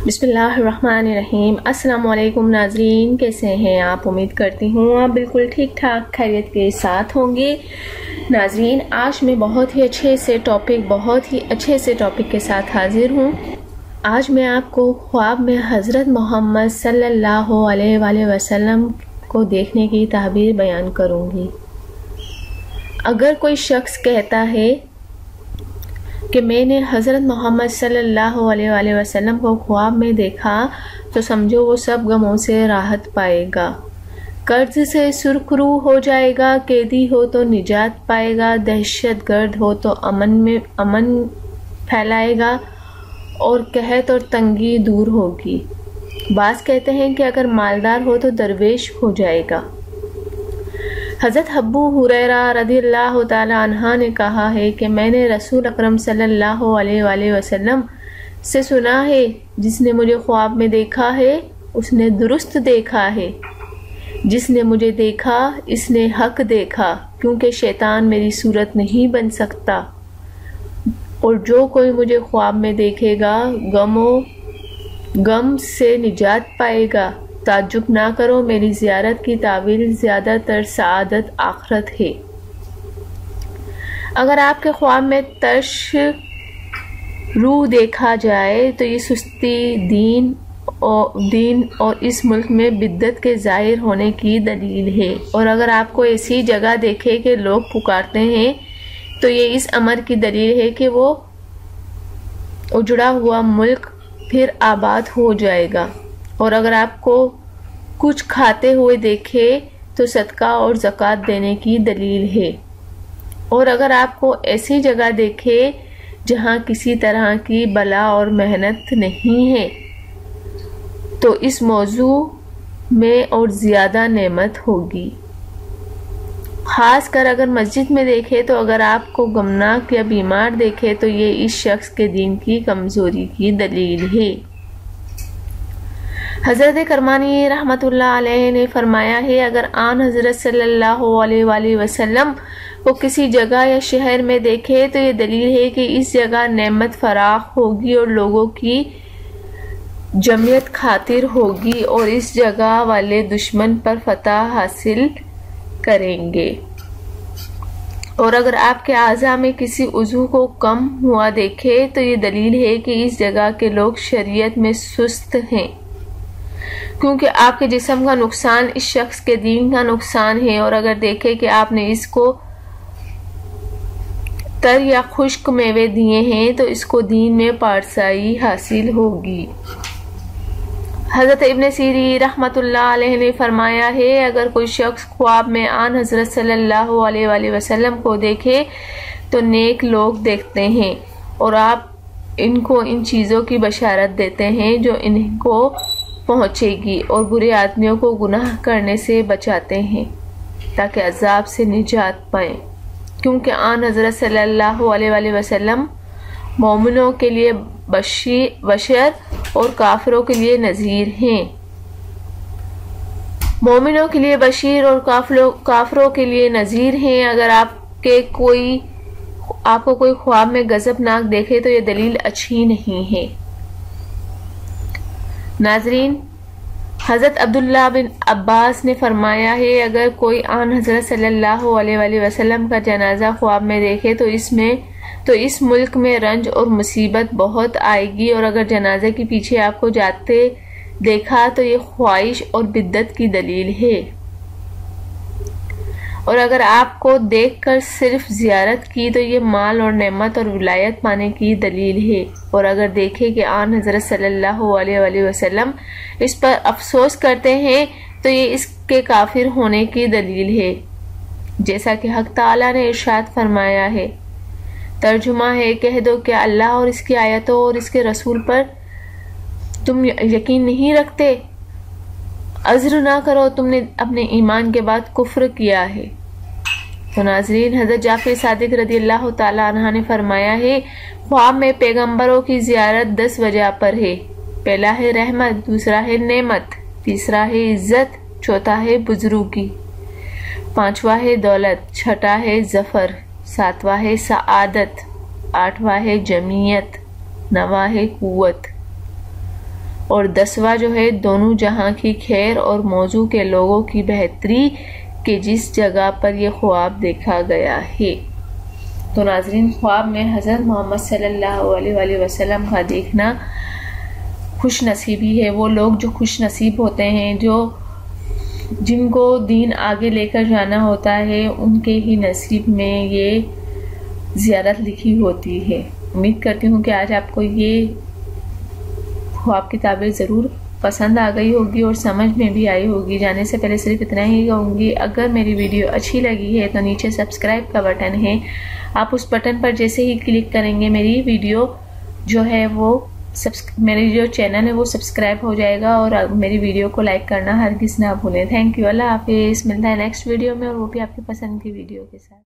बिस्मिल्लाहिर्रहमानिर्रहीम। अस्सलाम वालेकुम नाजरीन, कैसे हैं आप? उम्मीद करती हूँ आप बिल्कुल ठीक ठाक खैरियत के साथ होंगे। नाजरीन, आज मैं बहुत ही अच्छे से टॉपिक के साथ हाजिर हूँ। आज मैं आपको ख्वाब में हज़रत मोहम्मद सल्लल्लाहु अलैहि वसल्लम को देखने की ताबीर बयान करूँगी। अगर कोई शख्स कहता है कि मैंने हज़रत मोहम्मद सल्लल्लाहु अलैहि वसल्लम को ख्वाब में देखा, तो समझो वो सब गमों से राहत पाएगा, कर्ज से सुरखरू हो जाएगा, कैदी हो तो निजात पाएगा, दहशत गर्द हो तो अमन फैलाएगा और कहत और तंगी दूर होगी। बास कहते हैं कि अगर मालदार हो तो दरवेश हो जाएगा। हज़रत अबू हुरैरा रज़ियल्लाहु ताला अन्हा ने कहा है कि मैंने रसूल अकरम सल्लल्लाहु अलैहि वसल्लम से सुना है, जिसने मुझे ख्वाब में देखा है उसने दुरुस्त देखा है, जिसने मुझे देखा इसने हक देखा, क्योंकि शैतान मेरी सूरत नहीं बन सकता। और जो कोई मुझे ख्वाब में देखेगा गम से निजात पाएगा। ताज्जुब ना करो, मेरी ज़ियारत की तावील ज़्यादातर सआदत आखरत है। अगर आपके ख्वाब में तर्श रूह देखा जाए तो ये सुस्ती दीन और इस मुल्क में बिद्दत के ज़ाहिर होने की दलील है। और अगर आपको ऐसी जगह देखे कि लोग पुकारते हैं तो ये इस अमर की दलील है कि वो उजड़ा हुआ मुल्क फिर आबाद हो जाएगा। और अगर आपको कुछ खाते हुए देखे तो सदका और ज़कात देने की दलील है। और अगर आपको ऐसी जगह देखे जहाँ किसी तरह की बला और मेहनत नहीं है तो इस मौजू में और ज़्यादा नेमत होगी। ख़ास कर अगर मस्जिद में देखे तो अगर आपको गमनाक या बीमार देखे तो ये इस शख्स के दीन की कमज़ोरी की दलील है। हज़रत करमानी रहमतुल्लाह अलैह ने फरमाया है, अगर आन हज़रत सल्लल्लाहु अलैहि वसल्लम को किसी जगह या शहर में देखे तो ये दलील है कि इस जगह नेमत फराख होगी और लोगों की जमियत खातिर होगी और इस जगह वाले दुश्मन पर फतह हासिल करेंगे। और अगर आपके आज़ा में किसी उज़ू को कम हुआ देखे तो ये दलील है कि इस जगह के लोग शरीयत में सुस्त हैं, क्योंकि आपके जिस्म का नुकसान इस शख्स के दीन का नुकसान है। और अगर देखे कि आपने इसको तर या खुश्क मेवे दिए हैं तो इसको दीन में पारसाई हासिल होगी। हज़रत इब्न सीरी रहमतुल्लाह अलैह ने फरमाया है, अगर कोई शख्स ख्वाब में आन हज़रत सल्लल्लाहु अलैहि वसल्लम को देखे तो नेक लोग देखते हैं और आप इनको इन चीज़ों की बशारत देते हैं जो इनको पहुँचेगी और बुरे आदमियों को गुनाह करने से बचाते हैं ताकि अजाब से निजात पाएं, क्योंकि आन हज़रत सल्लल्लाहु अलैहि वसल्लम मोमिनों के लिए बशर और काफिरों के लिए नज़ीर हैं। मोमिनों के लिए बशीर और काफिरों के लिए नज़ीर हैं। अगर आपको कोई ख्वाब में गज़बनाक देखे तो ये दलील अच्छी नहीं है। नाजरीन, हज़रत अब्दुल्लाह बिन अब्बास ने फरमाया है, अगर कोई आन हज़रत सल्लल्लाहु अलैहि वसल्लम का जनाजा ख्वाब में देखे तो इस मुल्क में रंज और मुसीबत बहुत आएगी। और अगर जनाजे के पीछे आपको जाते देखा तो ये ख्वाहिश और बिद्दत की दलील है। और अगर आपको देखकर सिर्फ ज़ियारत की तो ये माल और नेमत और विलायत पाने की दलील है। और अगर देखे कि आन हज़रत सल्लल्लाहु अलैहि वसल्लम इस पर अफसोस करते हैं तो ये इसके काफिर होने की दलील है, जैसा कि हक ताला ने इरशाद फरमाया है। तर्जुमा है, कह दो कि अल्लाह और इसकी आयतों और इसके रसूल पर तुम यकीन नहीं रखते। अज़्र ना करो, तुमने अपने ईमान के बाद कुफ्र किया है। तो नाजरीन, हज़रत जाफ़र सादिक रज़ियल्लाहु ताला अन्हा ने फरमाया है, ख्वाब में पैगंबरों की ज़ियारत 10 वजह पर है। पहला है रहमत, दूसरा है नेमत, तीसरा है इज्जत, चौथा है बुजुर्गी, पांचवा है दौलत, छठा है जफर, सातवां है सआदत, आठवां है जमीयत, नवा है कुव्वत। और 10वां जो है दोनों जहां की खैर और मौजू के लोगों की बेहतरी के जिस जगह पर यह ख्वाब देखा गया है। तो नाज़रीन, ख्वाब में हज़रत मोहम्मद सल्लल्लाहु अलैहि वसल्लम का देखना खुश नसीबी है। वो लोग जो खुश नसीब होते हैं, जिनको दीन आगे लेकर जाना होता है, उनके ही नसीब में ये ज़ियारत लिखी होती है। उम्मीद करती हूँ कि आज आपको ये ख्वाब की ताबीर ज़रूर पसंद आ गई होगी और समझ में भी आई होगी। जाने से पहले सिर्फ इतना ही कहूँगी, अगर मेरी वीडियो अच्छी लगी है तो नीचे सब्सक्राइब का बटन है, आप उस बटन पर जैसे ही क्लिक करेंगे मेरी वीडियो जो है वो मेरी जो चैनल है वो सब्सक्राइब हो जाएगा और मेरी वीडियो को लाइक करना हरगिज़ ना भूलें। Thank you. अल्लाह हाफिज़। मिलता है नेक्स्ट वीडियो में, और वो भी आपकी पसंद की वीडियो के साथ।